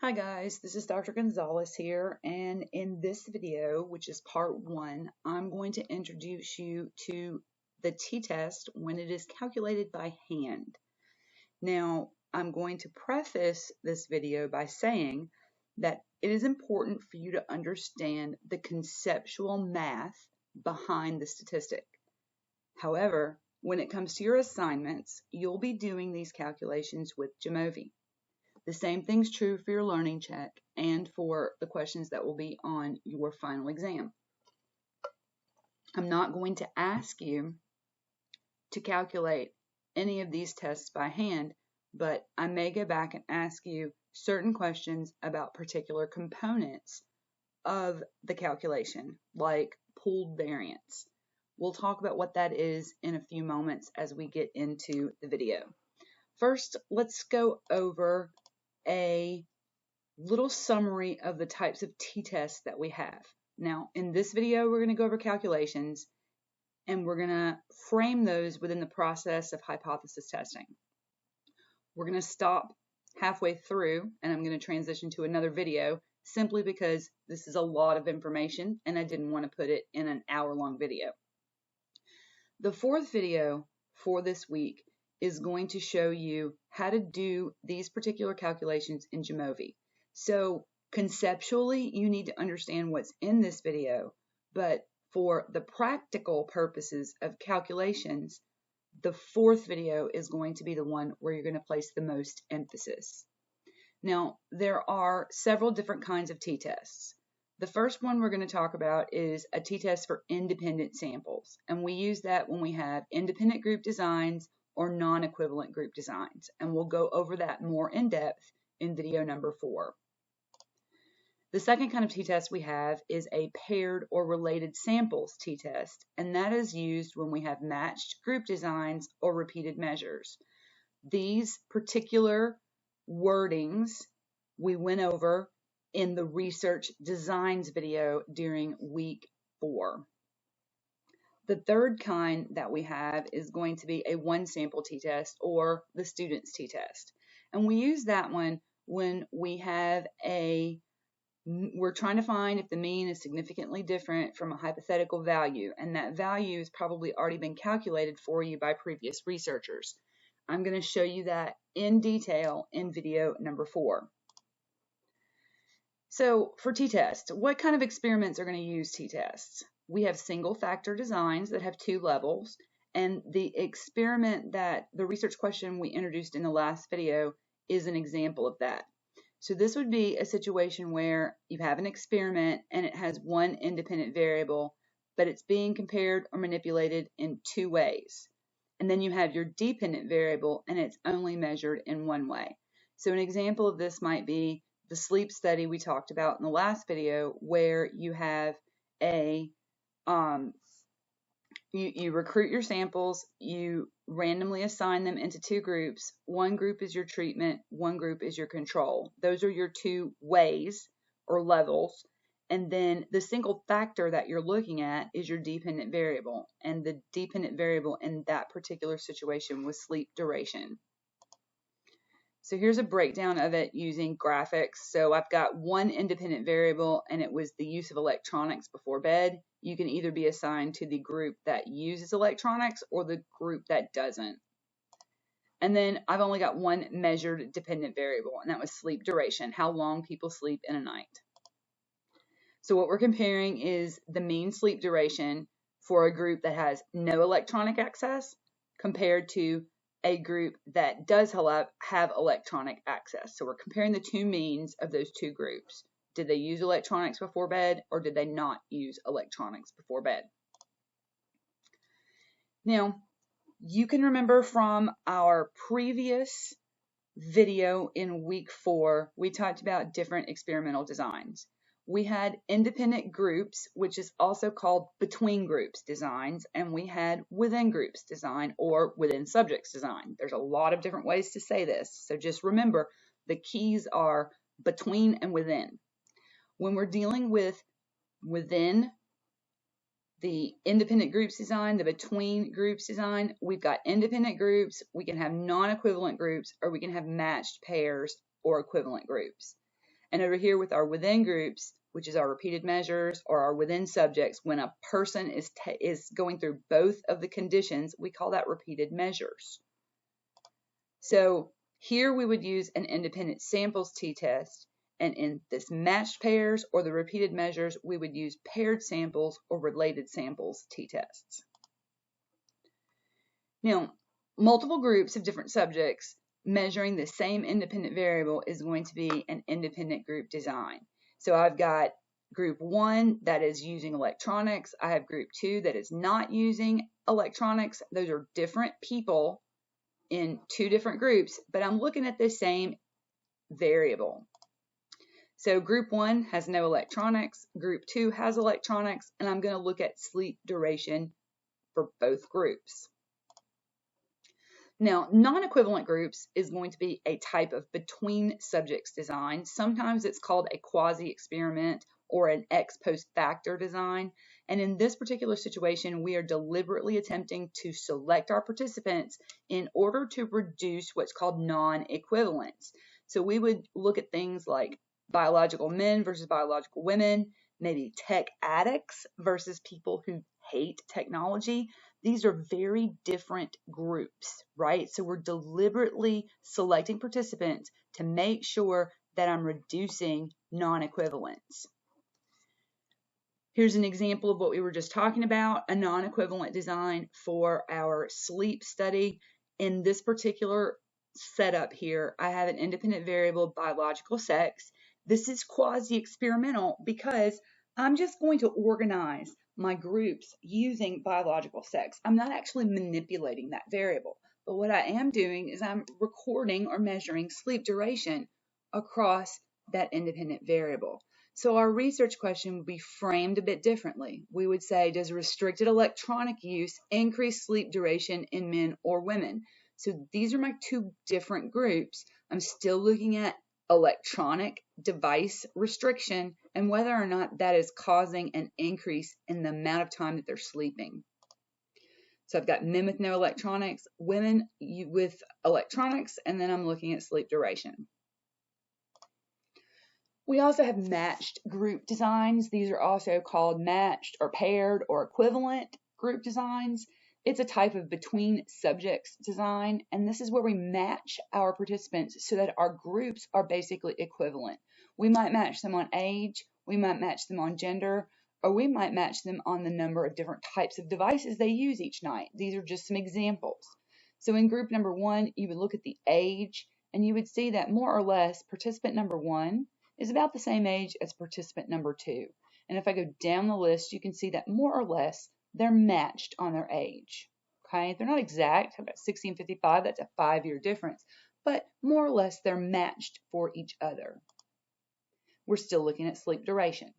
Hi guys, this is Dr. Gonzalez here, and in this video, which is part 1, I'm going to introduce you to the t-test when it is calculated by hand. Now, I'm going to preface this video by saying that it is important for you to understand the conceptual math behind the statistic. However, when it comes to your assignments, you'll be doing these calculations with Jamovi. The same thing's true for your learning check and for the questions that will be on your final exam. I'm not going to ask you to calculate any of these tests by hand, but I may go back and ask you certain questions about particular components of the calculation, like pooled variance. We'll talk about what that is in a few moments as we get into the video. First, let's go over a little summary of the types of t-tests that we have. Now, in this video, we're going to go over calculations, and we're going to frame those within the process of hypothesis testing. We're going to stop halfway through, and I'm going to transition to another video simply because this is a lot of information, and I didn't want to put it in an hour-long video. The fourth video for this week is going to show you how to do these particular calculations in Jamovi. So conceptually, you need to understand what's in this video, but for the practical purposes of calculations, the fourth video is going to be the one where you're going to place the most emphasis. Now, there are several different kinds of t-tests. The first one we're going to talk about is a t-test for independent samples, and we use that when we have independent group designs or non-equivalent group designs, and we'll go over that more in depth in video number 4. The second kind of t-test we have is a paired or related samples t-test, and that is used when we have matched group designs or repeated measures. These particular wordings we went over in the research designs video during week 4. The third kind that we have is going to be a one sample t-test or the student's t-test. And we use that one when we have we're trying to find if the mean is significantly different from a hypothetical value, and that value has probably already been calculated for you by previous researchers. I'm going to show you that in detail in video number 4. So for t-tests, what kind of experiments are going to use t-tests? We have single factor designs that have 2 levels, and the experiment that the research question we introduced in the last video is an example of that. So this would be a situation where you have an experiment and it has one independent variable, but it's being compared or manipulated in 2 ways. And then you have your dependent variable and it's only measured in 1 way. So an example of this might be the sleep study we talked about in the last video, where you have you recruit your samples, you randomly assign them into 2 groups. One group is your treatment, one group is your control. Those are your 2 ways or levels. And then the single factor that you're looking at is your dependent variable. And the dependent variable in that particular situation was sleep duration. So here's a breakdown of it using graphics. So I've got one independent variable, and it was the use of electronics before bed. You can either be assigned to the group that uses electronics or the group that doesn't. And then I've only got one measured dependent variable, and that was sleep duration, how long people sleep in a night. So what we're comparing is the mean sleep duration for a group that has no electronic access compared to a group that does have electronic access. So we're comparing the 2 means of those 2 groups. Did they use electronics before bed, or did they not use electronics before bed? Now, you can remember from our previous video in week 4, we talked about different experimental designs. We had independent groups, which is also called between groups designs, and we had within groups design or within subjects design. There's a lot of different ways to say this, so just remember the keys are between and within. When we're dealing with within the independent groups design, the between groups design, we've got independent groups, we can have non-equivalent groups, or we can have matched pairs or equivalent groups. And over here with our within groups, which is our repeated measures or our within subjects, when a person is going through both of the conditions, we call that repeated measures. So here we would use an independent samples t-test, and in this matched pairs or the repeated measures, we would use paired samples or related samples t-tests. Now, multiple groups of different subjects measuring the same independent variable is going to be an independent group design. So I've got group 1 that is using electronics. I have group 2 that is not using electronics. Those are different people in 2 different groups, but I'm looking at the same variable. So group 1 has no electronics, group 2 has electronics, and I'm going to look at sleep duration for both groups. Now, non-equivalent groups is going to be a type of between subjects design. Sometimes it's called a quasi-experiment or an ex post factor design. And in this particular situation, we are deliberately attempting to select our participants in order to reduce what's called non-equivalence. So we would look at things like biological men versus biological women, maybe tech addicts versus people who hate technology. These are very different groups, right? So we're deliberately selecting participants to make sure that I'm reducing non-equivalence. Here's an example of what we were just talking about, a non-equivalent design for our sleep study. In this particular setup here, I have an independent variable, biological sex. This is quasi-experimental because I'm just going to organize my groups using biological sex. I'm not actually manipulating that variable, but what I am doing is I'm recording or measuring sleep duration across that independent variable. So our research question would be framed a bit differently. We would say, does restricted electronic use increase sleep duration in men or women? So these are my 2 different groups. I'm still looking at electronic device restriction and whether or not that is causing an increase in the amount of time that they're sleeping. So I've got men with no electronics, women with electronics, and then I'm looking at sleep duration. We also have matched group designs. These are also called matched or paired or equivalent group designs. It's a type of between subjects design, and this is where we match our participants so that our groups are basically equivalent. We might match them on age, we might match them on gender, or we might match them on the number of different types of devices they use each night. These are just some examples. So in group number 1, you would look at the age, and you would see that more or less participant number 1 is about the same age as participant number 2. And if I go down the list, you can see that more or less they're matched on their age. Okay, they're not exact. About 1655, that's a 5-year difference, but more or less they're matched for each other. We're still looking at sleep duration.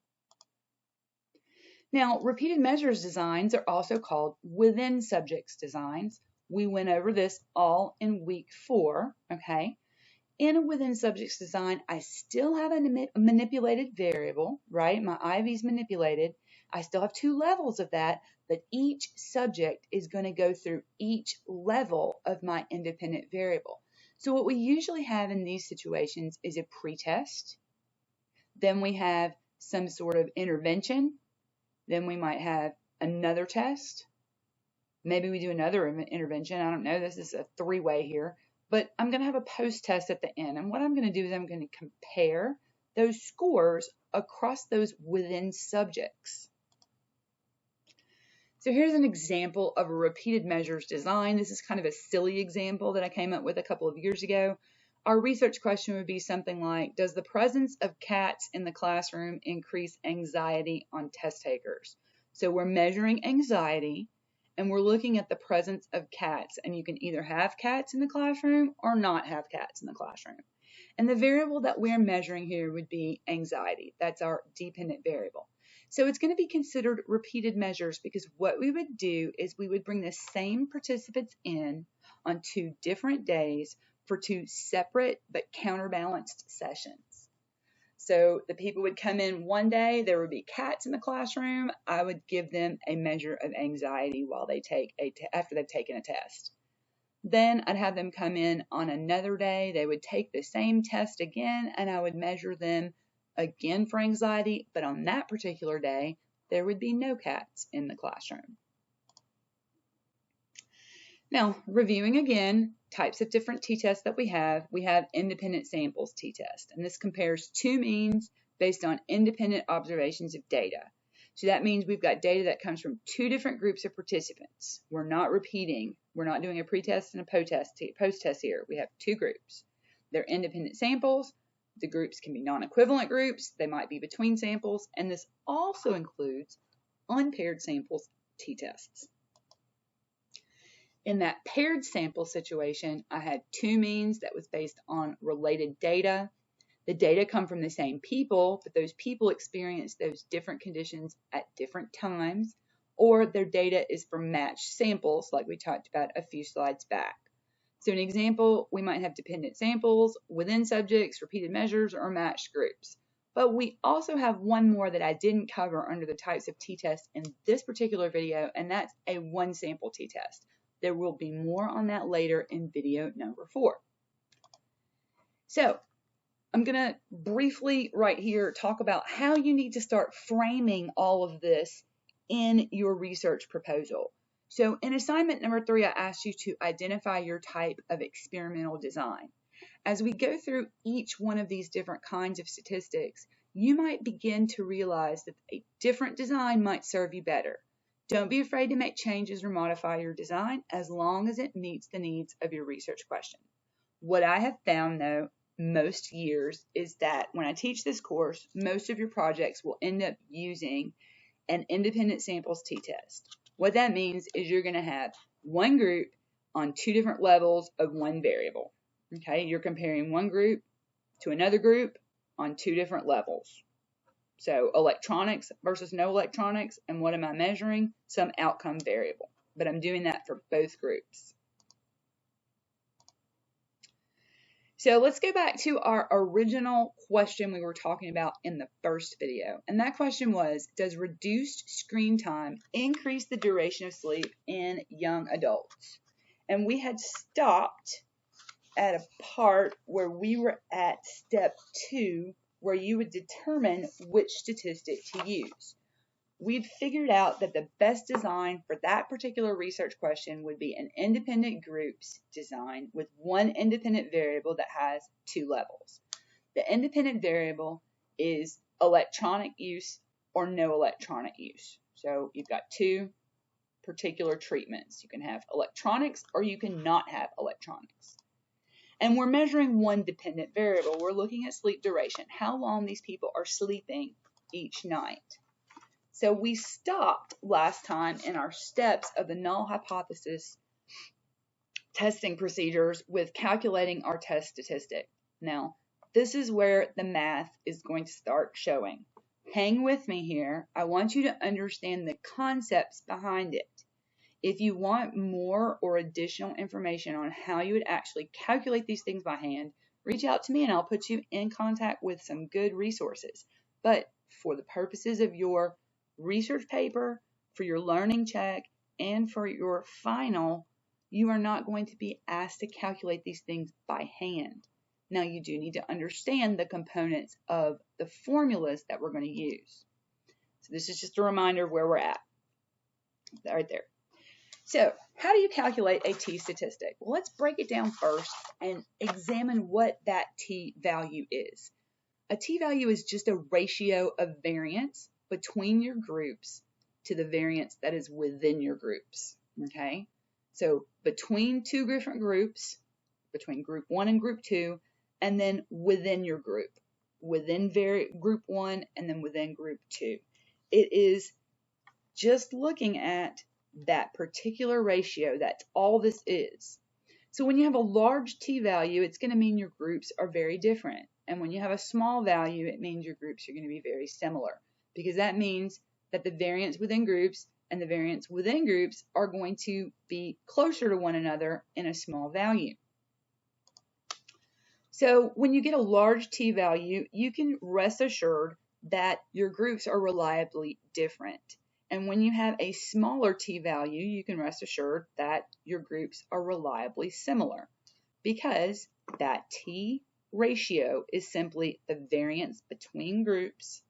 Now, repeated measures designs are also called within subjects designs. We went over this all in week 4, okay? In a within subjects design, I still have a manipulated variable, right? My IV is manipulated. I still have 2 levels of that, but each subject is going to go through each level of my independent variable. So what we usually have in these situations is a pretest. Then we have some sort of intervention. Then we might have another test. Maybe we do another intervention. I don't know. This is a 3-way here. But I'm going to have a post-test at the end. And what I'm going to do is I'm going to compare those scores across those within subjects. So here's an example of a repeated measures design. This is kind of a silly example that I came up with a couple of years ago. Our research question would be something like, does the presence of cats in the classroom increase anxiety on test takers? So we're measuring anxiety, and we're looking at the presence of cats, and you can either have cats in the classroom or not have cats in the classroom. And the variable that we're measuring here would be anxiety. That's our dependent variable. So it's going to be considered repeated measures because what we would do is we would bring the same participants in on 2 different days for 2 separate but counterbalanced sessions. So the people would come in one day, there would be cats in the classroom. I would give them a measure of anxiety while they take after they've taken a test. Then I'd have them come in on another day. They would take the same test again, and I would measure them again for anxiety, but on that particular day, there would be no cats in the classroom. Now, reviewing again, types of different t-tests that we have independent samples t-test, and this compares two means based on independent observations of data. So that means we've got data that comes from two different groups of participants. We're not repeating. We're not doing a pre-test and a post-test here. We have two groups. They're independent samples. The groups can be non-equivalent groups. They might be between samples, and this also includes unpaired samples t-tests. In that paired sample situation, I had two means that was based on related data. The data come from the same people, but those people experience those different conditions at different times, or their data is from matched samples like we talked about a few slides back. So an example, we might have dependent samples within subjects, repeated measures, or matched groups. But we also have one more that I didn't cover under the types of t-tests in this particular video, and that's a one sample t-test. There will be more on that later in video number 4. So I'm going to briefly right here talk about how you need to start framing all of this in your research proposal. So in assignment number 3, I asked you to identify your type of experimental design. As we go through each one of these different kinds of statistics, you might begin to realize that a different design might serve you better. Don't be afraid to make changes or modify your design as long as it meets the needs of your research question. What I have found, though, most years is that when I teach this course, most of your projects will end up using an independent samples t-test. What that means is you're going to have one group on two different levels of one variable. Okay, you're comparing one group to another group on two different levels. So electronics versus no electronics, and what am I measuring? Some outcome variable, but I'm doing that for both groups. So let's go back to our original question we were talking about in the first video, and that question was, does reduced screen time increase the duration of sleep in young adults? And we had stopped at a part where we were at step 2, where you would determine which statistic to use. We'd figured out that the best design for that particular research question would be an independent groups design with one independent variable that has two levels. The independent variable is electronic use or no electronic use. So you've got two particular treatments. You can have electronics or you can not have electronics. And we're measuring one dependent variable. We're looking at sleep duration, how long these people are sleeping each night. So we stopped last time in our steps of the null hypothesis testing procedures with calculating our test statistic. Now, this is where the math is going to start showing. Hang with me here. I want you to understand the concepts behind it. If you want more or additional information on how you would actually calculate these things by hand, reach out to me and I'll put you in contact with some good resources. But for the purposes of your research paper, for your learning check, and for your final, you are not going to be asked to calculate these things by hand. Now, you do need to understand the components of the formulas that we're going to use. So this is just a reminder of where we're at. Right there. So how do you calculate a t-statistic? Well, let's break it down first and examine what that t-value is. A t-value is just a ratio of variance between your groups to the variance that is within your groups, okay? So between two different groups, between group 1 and group 2, and then within your group, within group 1 and then within group 2. It is just looking at that particular ratio. That's all this is. So when you have a large t-value, it's going to mean your groups are very different. And when you have a small value, it means your groups are going to be very similar, because that means that the variance within groups and the variance within groups are going to be closer to one another in a small value. So when you get a large t-value, you can rest assured that your groups are reliably different. And when you have a smaller t-value, you can rest assured that your groups are reliably similar, because that t ratio is simply the variance between groups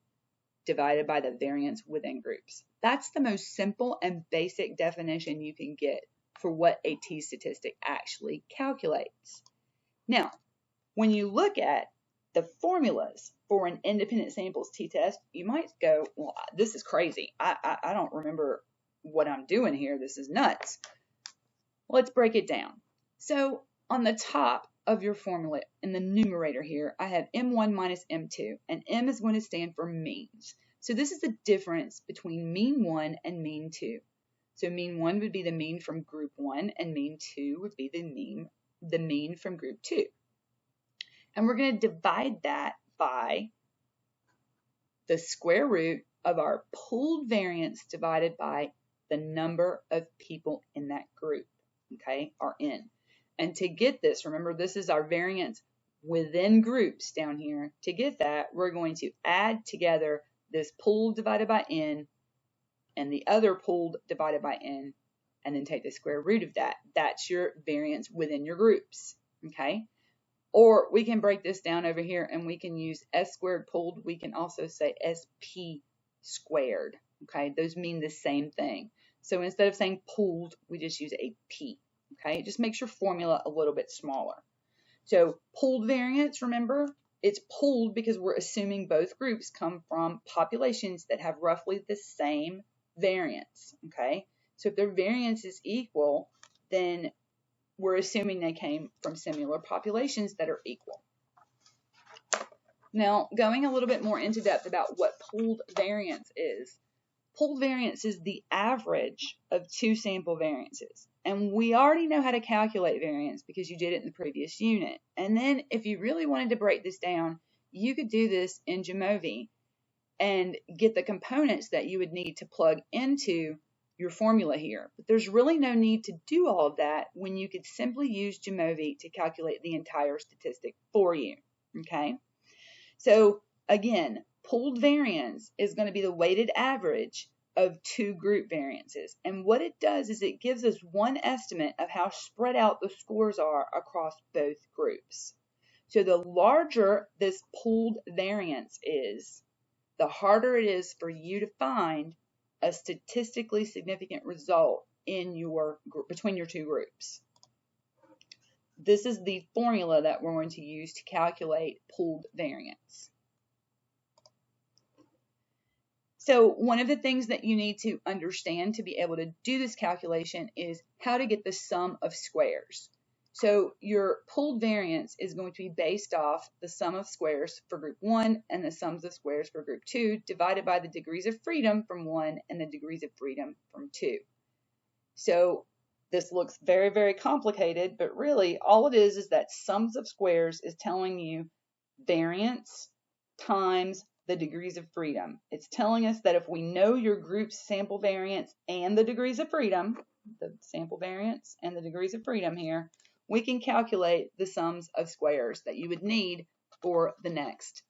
divided by the variance within groups. That's the most simple and basic definition you can get for what a t-statistic actually calculates. Now, when you look at the formulas for an independent samples t-test, you might go, well, this is crazy. I don't remember what I'm doing here. This is nuts. Let's break it down. So on the top of your formula in the numerator here, I have M1 minus M2, and M is going to stand for means. So this is the difference between mean 1 and mean 2. So mean 1 would be the mean from group 1, and mean 2 would be the mean from group 2. And we're going to divide that by the square root of our pooled variance divided by the number of people in that group, okay, our n. And to get this, remember this is our variance within groups down here. To get that, we're going to add together this pooled divided by n and the other pooled divided by n, and then take the square root of that. That's your variance within your groups, okay? Or we can break this down over here and we can use S squared pooled. We can also say SP squared, okay? Those mean the same thing. So instead of saying pooled, we just use a P, okay? It just makes your formula a little bit smaller. So pooled variance, remember, it's pooled because we're assuming both groups come from populations that have roughly the same variance, okay? So if their variance is equal, then we're assuming they came from similar populations that are equal. Now, going a little bit more into depth about what pooled variance is. Pooled variance is the average of two sample variances. And we already know how to calculate variance because you did it in the previous unit. And then if you really wanted to break this down, you could do this in Jamovi and get the components that you would need to plug into your formula here. But there's really no need to do all of that when you could simply use Jamovi to calculate the entire statistic for you, okay? So again, pooled variance is going to be the weighted average of two group variances. And what it does is it gives us one estimate of how spread out the scores are across both groups. So the larger this pooled variance is, the harder it is for you to find a statistically significant result in your between your two groups. This is the formula that we're going to use to calculate pooled variance. So one of the things that you need to understand to be able to do this calculation is how to get the sum of squares. So your pooled variance is going to be based off the sum of squares for group 1 and the sums of squares for group 2 divided by the degrees of freedom from 1 and the degrees of freedom from 2. So this looks very, very complicated, but really all it is that sums of squares is telling you variance times the degrees of freedom. It's telling us that if we know your group's sample variance and the degrees of freedom, the sample variance and the degrees of freedom here, we can calculate the sums of squares that you would need for the next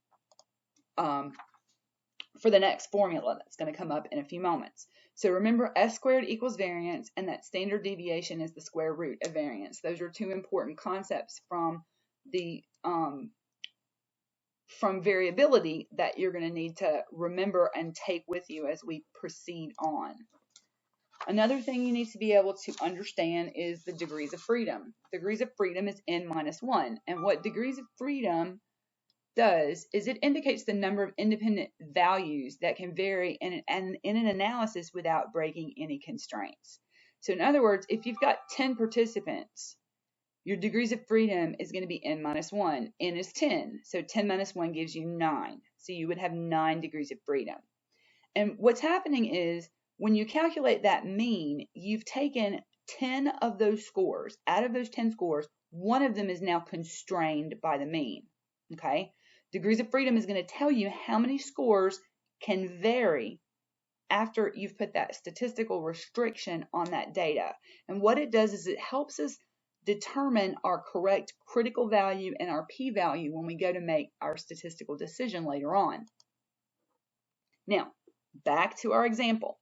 formula that's going to come up in a few moments. So remember, S squared equals variance, and that standard deviation is the square root of variance. Those are two important concepts from the from variability that you're going to need to remember and take with you as we proceed on. Another thing you need to be able to understand is the degrees of freedom. Degrees of freedom is n minus 1. And what degrees of freedom does is it indicates the number of independent values that can vary in an analysis without breaking any constraints. So in other words, if you've got 10 participants, your degrees of freedom is going to be n minus 1. N is 10. So 10 minus 1 gives you 9. So you would have 9 degrees of freedom. And what's happening is when you calculate that mean, you've taken 10 of those scores. Out of those 10 scores, one of them is now constrained by the mean. Okay? Degrees of freedom is going to tell you how many scores can vary after you've put that statistical restriction on that data. And what it does is it helps us determine our correct critical value and our p-value when we go to make our statistical decision later on. Now, back to our example.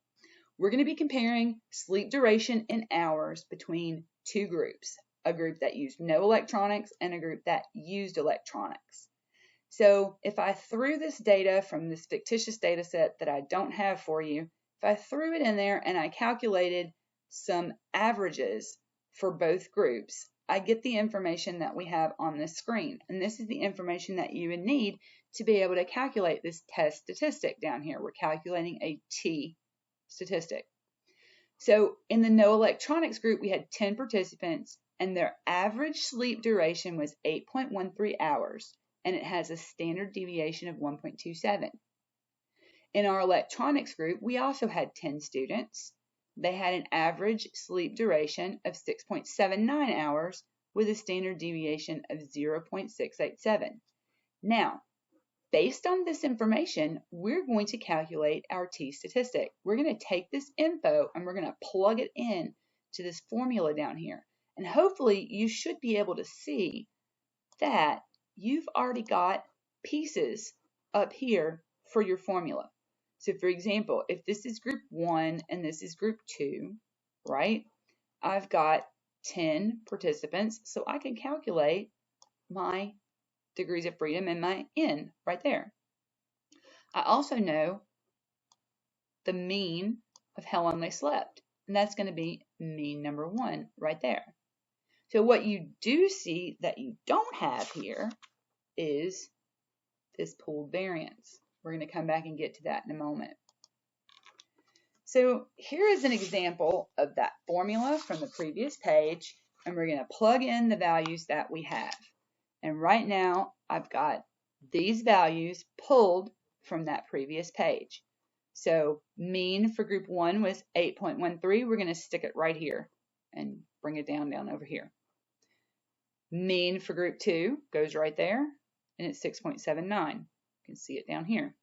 We're going to be comparing sleep duration in hours between two groups, a group that used no electronics and a group that used electronics. So if I threw this data from this fictitious data set that I don't have for you, if I threw it in there and I calculated some averages for both groups, I get the information that we have on this screen. And this is the information that you would need to be able to calculate this test statistic down here. We're calculating a T statistic. So in the no electronics group, we had 10 participants and their average sleep duration was 8.13 hours, and it has a standard deviation of 1.27. In our electronics group, we also had 10 students. They had an average sleep duration of 6.79 hours with a standard deviation of 0.687. Now, based on this information, we're going to calculate our T statistic. We're going to take this info and we're going to plug it in to this formula down here. And hopefully you should be able to see that you've already got pieces up here for your formula. So for example, if this is group 1 and this is group 2, right? I've got 10 participants, so I can calculate my degrees of freedom and my N right there. I also know the mean of how long they slept, and that's going to be mean number 1 right there. So what you do see that you don't have here is this pooled variance. We're going to come back and get to that in a moment. So here is an example of that formula from the previous page, and we're going to plug in the values that we have. And right now, I've got these values pulled from that previous page. So mean for group 1 was 8.13. We're going to stick it right here and bring it down over here. Mean for group 2 goes right there, and it's 6.79. You can see it down here.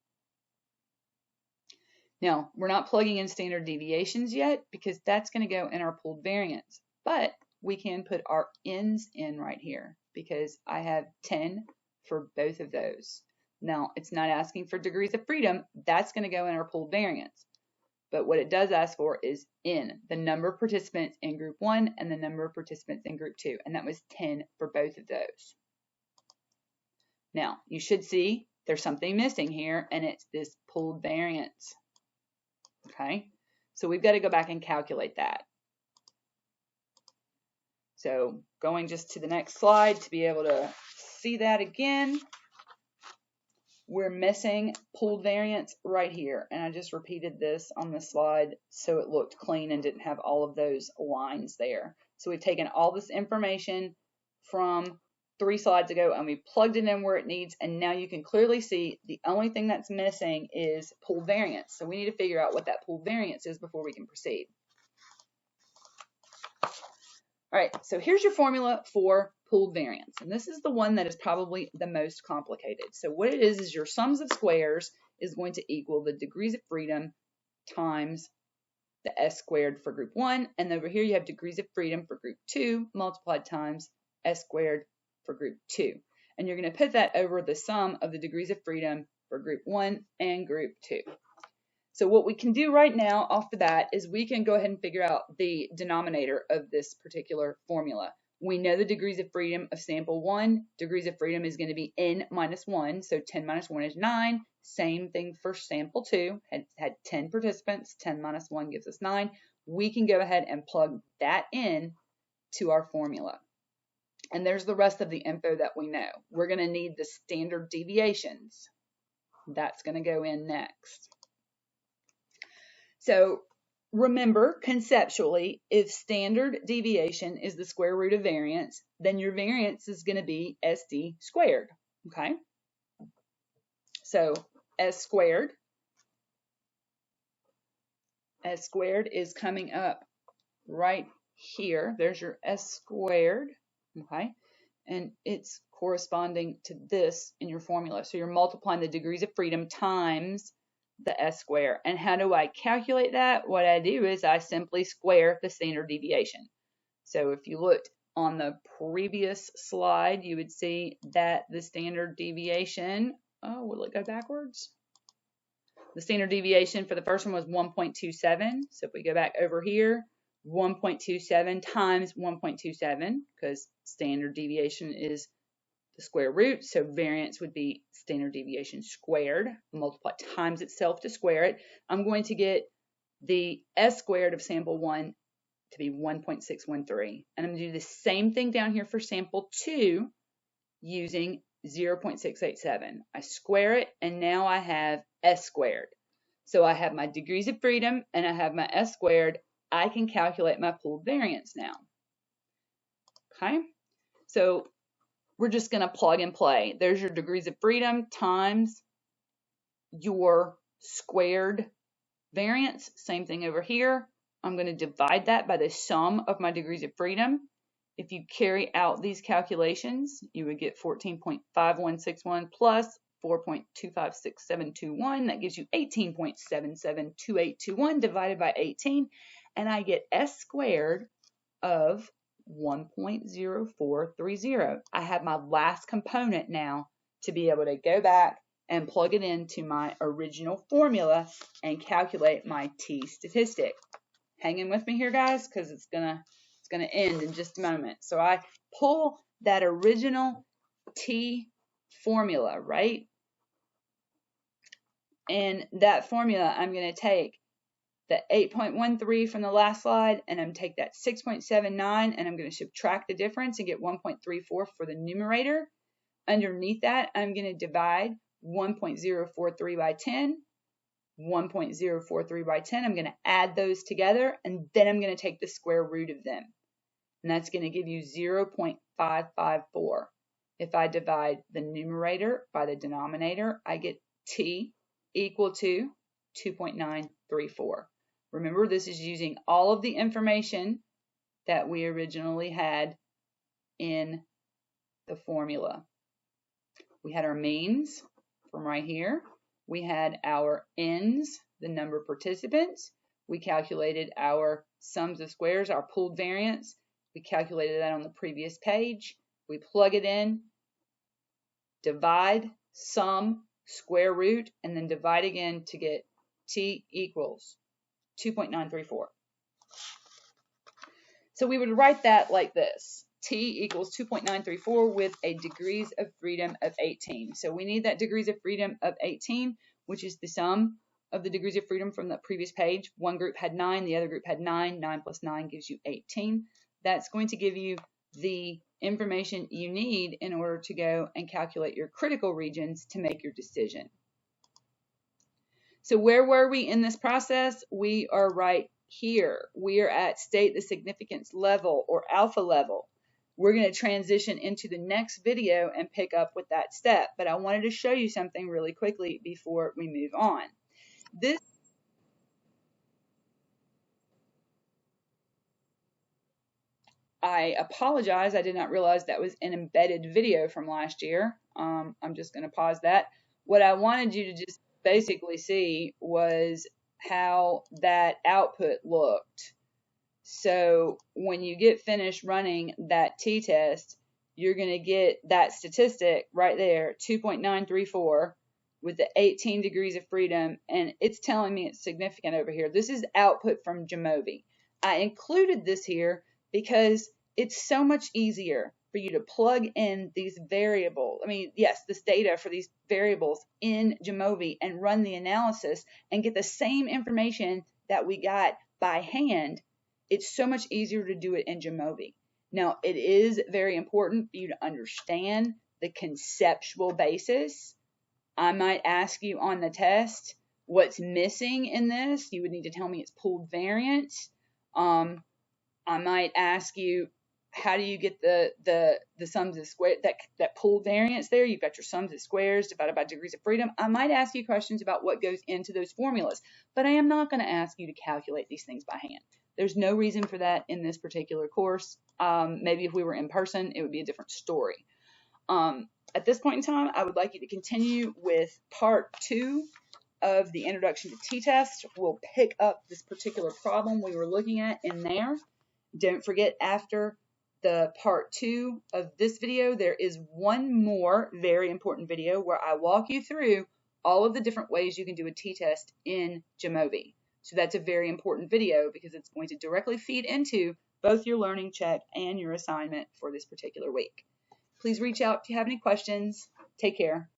Now, we're not plugging in standard deviations yet because that's going to go in our pooled variance, but we can put our N's in right here because I have 10 for both of those. Now, it's not asking for degrees of freedom. That's going to go in our pooled variance. But what it does ask for is N, the number of participants in group 1 and the number of participants in group 2, and that was 10 for both of those. Now, you should see there's something missing here, and it's this pooled variance. Okay, so we've got to go back and calculate that. So going just to the next slide to be able to see that again, we're missing pooled variance right here. And I just repeated this on the slide so it looked clean and didn't have all of those lines there. So we've taken all this information from 3 slides ago and we plugged it in where it needs, and now you can clearly see the only thing that's missing is pooled variance. So we need to figure out what that pooled variance is before we can proceed. All right, so here's your formula for pooled variance, and this is the one that is probably the most complicated. So what it is your sums of squares is going to equal the degrees of freedom times the S squared for group 1, and over here you have degrees of freedom for group 2 multiplied times S squared for group 2. And you're going to put that over the sum of the degrees of freedom for group 1 and group 2. So what we can do right now off the bat is we can go ahead and figure out the denominator of this particular formula. We know the degrees of freedom of sample 1. Degrees of freedom is going to be N minus 1, so 10 minus 1 is 9. Same thing for sample 2. Had 10 participants, 10 minus 1 gives us 9. We can go ahead and plug that in to our formula. And there's the rest of the info that we know. We're going to need the standard deviations. That's going to go in next. So remember, conceptually, if standard deviation is the square root of variance, then your variance is going to be SD squared, okay? So S squared is coming up right here. There's your S squared, okay? And it's corresponding to this in your formula. So you're multiplying the degrees of freedom times the S square. And how do I calculate that? What I do is I simply square the standard deviation. So if you looked on the previous slide, you would see that the standard deviation, oh, will it go backwards? The standard deviation for the first one was 1.27. So if we go back over here, 1.27 times 1.27, because standard deviation is the square root, so variance would be standard deviation squared, multiply times itself to square it. I'm going to get the S squared of sample 1 to be 1.613. And I'm going to do the same thing down here for sample 2 using 0.687. I square it, and now I have S squared. So I have my degrees of freedom, and I have my S squared. I can calculate my pooled variance now. Okay, so we're just going to plug and play. There's your degrees of freedom times your squared variance. Same thing over here. I'm going to divide that by the sum of my degrees of freedom. If you carry out these calculations, you would get 14.5161 plus 4.256721. That gives you 18.772821 divided by 18. And I get S squared of 1.0430. I have my last component now to be able to go back and plug it into my original formula and calculate my T statistic. Hang in with me here, guys, because it's gonna end in just a moment. So I pull that original T formula, right? And that formula, I'm going to take the 8.13 from the last slide, and I'm going to take that 6.79, and I'm going to subtract the difference and get 1.34 for the numerator. Underneath that, I'm going to divide 1.043 by 10, 1.043 by 10. I'm going to add those together, and then I'm going to take the square root of them. And that's going to give you 0.554. If I divide the numerator by the denominator, I get T equal to 2.934. Remember, this is using all of the information that we originally had in the formula. We had our means from right here. We had our n's, the number of participants. We calculated our sums of squares, our pooled variance. We calculated that on the previous page. We plug it in, divide, sum, square root, and then divide again to get T equals 2.934. So we would write that like this. T equals 2.934 with a degrees of freedom of 18. So we need that degrees of freedom of 18, which is the sum of the degrees of freedom from the previous page. One group had 9, the other group had 9. 9 plus 9 gives you 18. That's going to give you the information you need in order to go and calculate your critical regions to make your decision. So where were we in this process? We are right here. We are at state the significance level or alpha level. We're going to transition into the next video and pick up with that step, but I wanted to show you something really quickly before we move on. I apologize, I did not realize that was an embedded video from last year. I'm just going to pause that. What I wanted you to just basically see was how that output looked. So when you get finished running that t-test, you're going to get that statistic right there, 2.934 with the 18 degrees of freedom, and it's telling me it's significant over here. This is output from Jamovi. I included this here because it's so much easier for you to plug in these variables. This data for these variables in Jamovi and run the analysis and get the same information that we got by hand. It's so much easier to do it in Jamovi. Now, it is very important for you to understand the conceptual basis. I might ask you on the test, what's missing in this? You would need to tell me it's pooled variance. I might ask you, how do you get the sums of squares, that pooled variance there? You've got your sums of squares divided by degrees of freedom. I might ask you questions about what goes into those formulas, but I am not going to ask you to calculate these things by hand. There's no reason for that in this particular course. Maybe if we were in person, it would be a different story. At this point in time, I would like you to continue with part 2 of the introduction to t-test. We'll pick up this particular problem we were looking at in there. Don't forget, after the part 2 of this video, there is one more very important video where I walk you through all of the different ways you can do a t-test in Jamovi. So that's a very important video because it's going to directly feed into both your learning check and your assignment for this particular week. Please reach out if you have any questions. Take care.